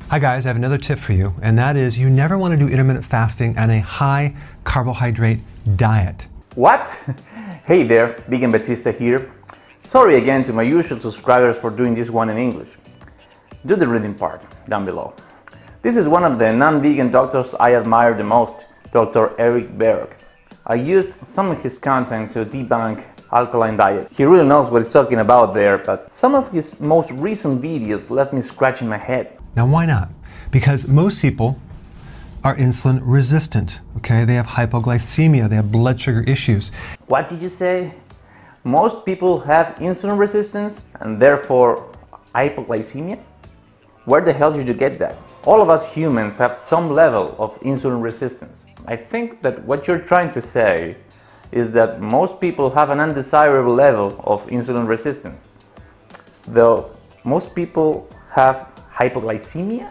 Hi guys, I have another tip for you, and that is you never want to do intermittent fasting on a high carbohydrate diet. What? Hey there, Vegan Batista here. Sorry again to my usual subscribers for doing this one in English. Do the reading part down below. This is one of the non-vegan doctors I admire the most, Dr. Eric Berg. I used some of his content to debunk alkaline diet. He really knows what he's talking about there, but some of his most recent videos left me scratching my head. Now why not? Because most people are insulin resistant, okay? They have hypoglycemia, they have blood sugar issues. What did you say? Most people have insulin resistance and therefore hypoglycemia? Where the hell did you get that? All of us humans have some level of insulin resistance. I think that what you're trying to say is that most people have an undesirable level of insulin resistance, though most people have hypoglycemia?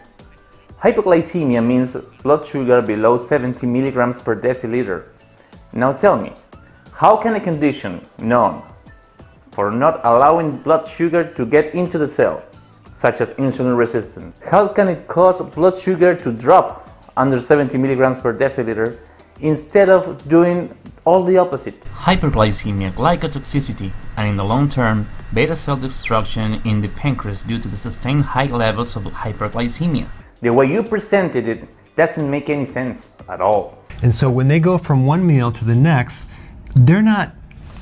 Hypoglycemia means blood sugar below 70 milligrams per deciliter. Now tell me, how can a condition known for not allowing blood sugar to get into the cell, such as insulin resistance, how can it cause blood sugar to drop under 70 milligrams per deciliter instead of doing all the opposite? Hyperglycemia, glycotoxicity, and in the long term, beta cell destruction in the pancreas due to the sustained high levels of hyperglycemia. The way you presented it doesn't make any sense at all. And so when they go from one meal to the next, they're not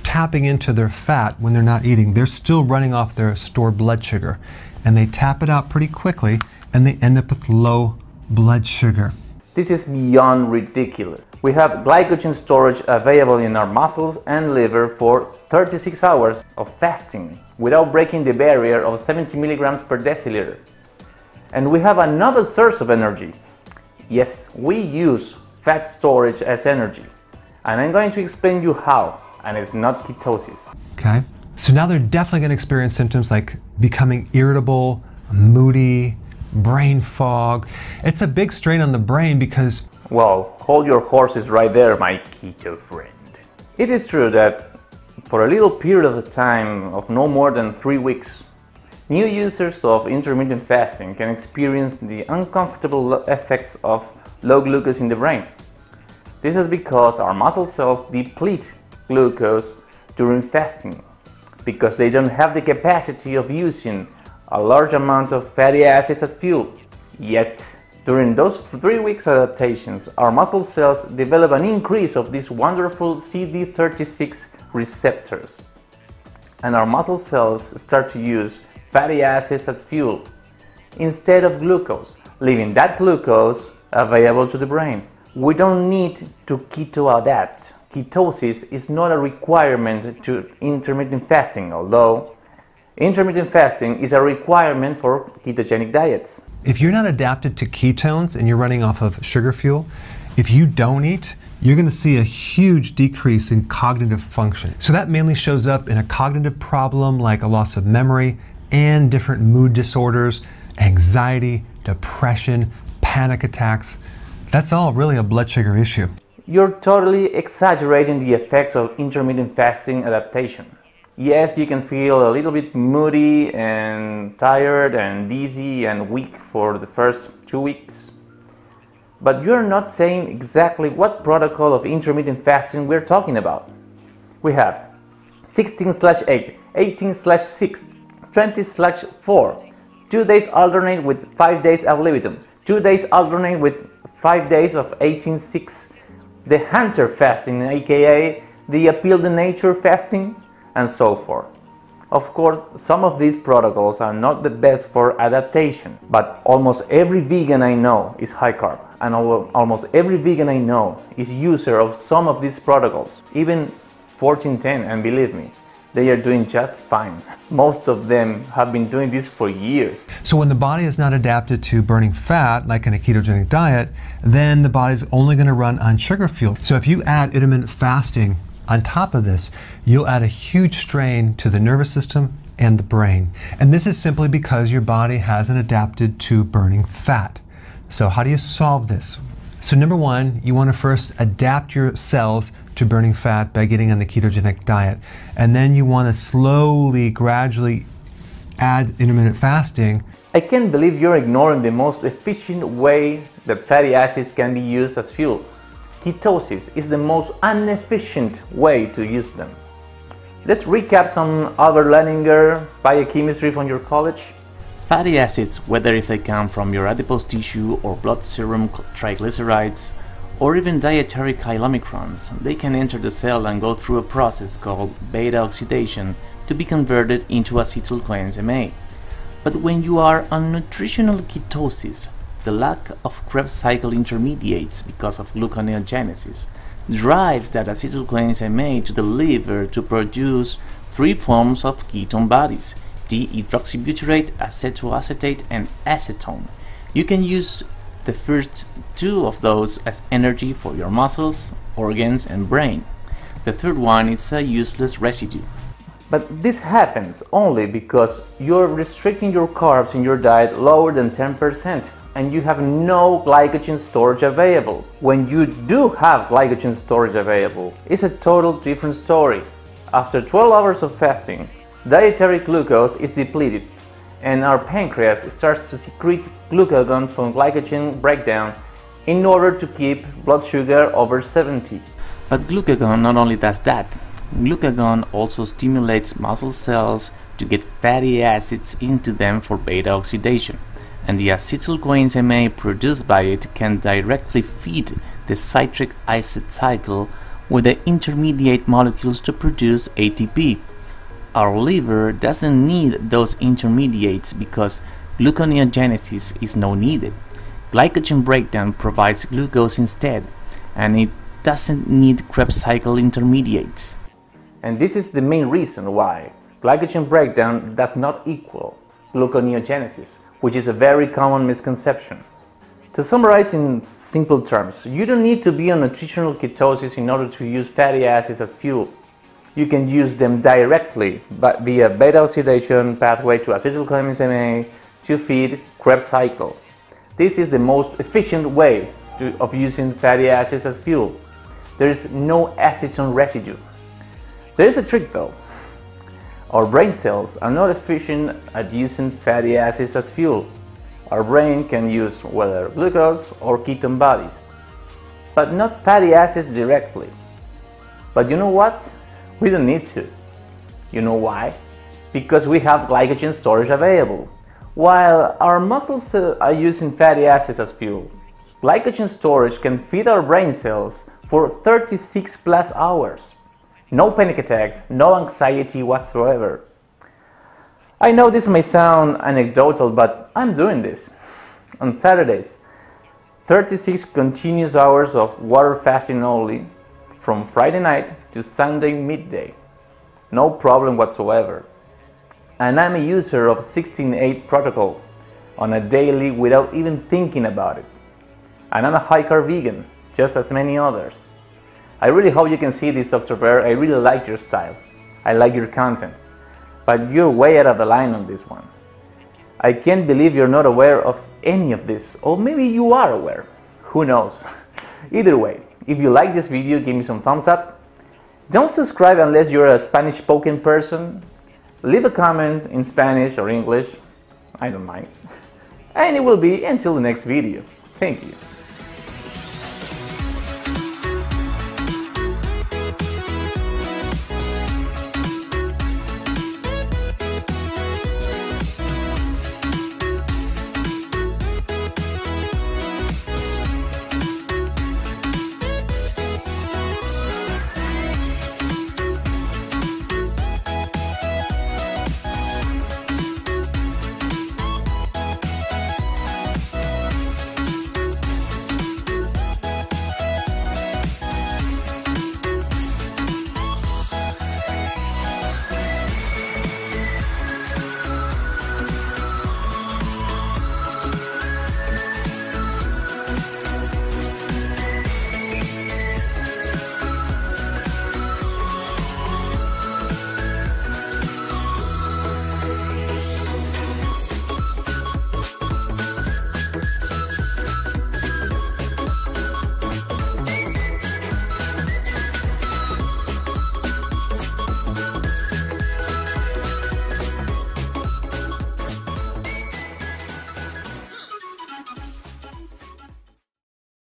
tapping into their fat when they're not eating. They're still running off their stored blood sugar. And they tap it out pretty quickly, and they end up with low blood sugar. This is beyond ridiculous. We have glycogen storage available in our muscles and liver for 36 hours of fasting without breaking the barrier of 70 milligrams per deciliter. And we have another source of energy. Yes, we use fat storage as energy. And I'm going to explain you how, and it's not ketosis. Okay, so now they're definitely going to experience symptoms like becoming irritable, moody, brain fog. It's a big strain on the brain because... Well, hold your horses right there, my keto friend. It is true that for a little period of time of no more than 3 weeks, new users of intermittent fasting can experience the uncomfortable effects of low glucose in the brain. This is because our muscle cells deplete glucose during fasting, because they don't have the capacity of using a large amount of fatty acids as fuel. Yet, during those 3 weeks adaptations, our muscle cells develop an increase of these wonderful CD36 receptors. And our muscle cells start to use fatty acids as fuel instead of glucose, leaving that glucose available to the brain. We don't need to keto adapt. Ketosis is not a requirement to intermittent fasting, although intermittent fasting is a requirement for ketogenic diets. if you're not adapted to ketones and you're running off of sugar fuel, if you don't eat, you're going to see a huge decrease in cognitive function. So that mainly shows up in a cognitive problem like a loss of memory and different mood disorders, anxiety, depression, panic attacks. That's all really a blood sugar issue. You're totally exaggerating the effects of intermittent fasting adaptation. Yes, you can feel a little bit moody and tired and dizzy and weak for the first 2 weeks. But you're not saying exactly what protocol of intermittent fasting we're talking about. We have 16/8, 18/6, 20/4, 2 days alternate with 5 days ad libitum, 2 days alternate with 5 days of 18/6, the hunter fasting, aka the appeal to nature fasting, and so forth. Of course, some of these protocols are not the best for adaptation, but almost every vegan I know is high carb, and almost every vegan I know is user of some of these protocols, even 1410, and believe me, they are doing just fine. Most of them have been doing this for years. So when the body is not adapted to burning fat, like in a ketogenic diet, then the body's only going to run on sugar fuel. So if you add intermittent fasting on top of this, you'll add a huge strain to the nervous system and the brain. And this is simply because your body hasn't adapted to burning fat. So how do you solve this? So number one, you want to first adapt your cells to burning fat by getting on the ketogenic diet. And then you want to slowly, gradually add intermittent fasting I can't believe you're ignoring the most efficient way that fatty acids can be used as fuel. Ketosis is the most inefficient way to use them. Let's recap some other Leininger biochemistry from your college. Fatty acids, whether if they come from your adipose tissue or blood serum triglycerides, or even dietary chylomicrons, they can enter the cell and go through a process called beta oxidation to be converted into acetylcoenzyme A. But when you are on nutritional ketosis, the lack of Krebs cycle intermediates because of gluconeogenesis drives that acetylcoenzyme A to the liver to produce three forms of ketone bodies: D-hydroxybutyrate, acetoacetate, and acetone. You can use the first two of those as energy for your muscles, organs, and brain. The third one is a useless residue. But this happens only because you're restricting your carbs in your diet lower than 10% and you have no glycogen storage available. When you do have glycogen storage available, it's a total different story. After 12 hours of fasting, dietary glucose is depleted and our pancreas starts to secrete glucagon from glycogen breakdown in order to keep blood sugar over 70. But glucagon not only does that, glucagon also stimulates muscle cells to get fatty acids into them for beta oxidation, and the acetylcoenzyme A produced by it can directly feed the citric acid cycle with the intermediate molecules to produce ATP. Our liver doesn't need those intermediates because gluconeogenesis is not needed. Glycogen breakdown provides glucose instead, and it doesn't need Krebs cycle intermediates. And this is the main reason why glycogen breakdown does not equal gluconeogenesis, which is a very common misconception. To summarize in simple terms, you don't need to be on nutritional ketosis in order to use fatty acids as fuel. You can use them directly via beta oxidation pathway to acetylcoenzyme A to feed Krebs cycle. This is the most efficient way of using fatty acids as fuel. There is no acetone residue. There is a trick though. Our brain cells are not efficient at using fatty acids as fuel. Our brain can use whether glucose or ketone bodies, but not fatty acids directly. But you know what? We don't need to. You know why? Because we have glycogen storage available. While our muscles are using fatty acids as fuel, glycogen storage can feed our brain cells for 36 plus hours. No panic attacks, no anxiety whatsoever. I know this may sound anecdotal, but I'm doing this. On Saturdays, 36 continuous hours of water fasting only, from Friday night to Sunday midday. No problem whatsoever. And I'm a user of 16-8 protocol on a daily without even thinking about it. And I'm a high-carb vegan, just as many others. I really hope you can see this, Dr. Berg. I really like your style. I like your content. But you're way out of the line on this one. I can't believe you're not aware of any of this. Or maybe you are aware. Who knows? Either way, if you like this video, give me some thumbs up. Don't subscribe unless you're a Spanish-spoken person. Leave a comment in Spanish or English. I don't mind. And it will be until the next video. Thank you.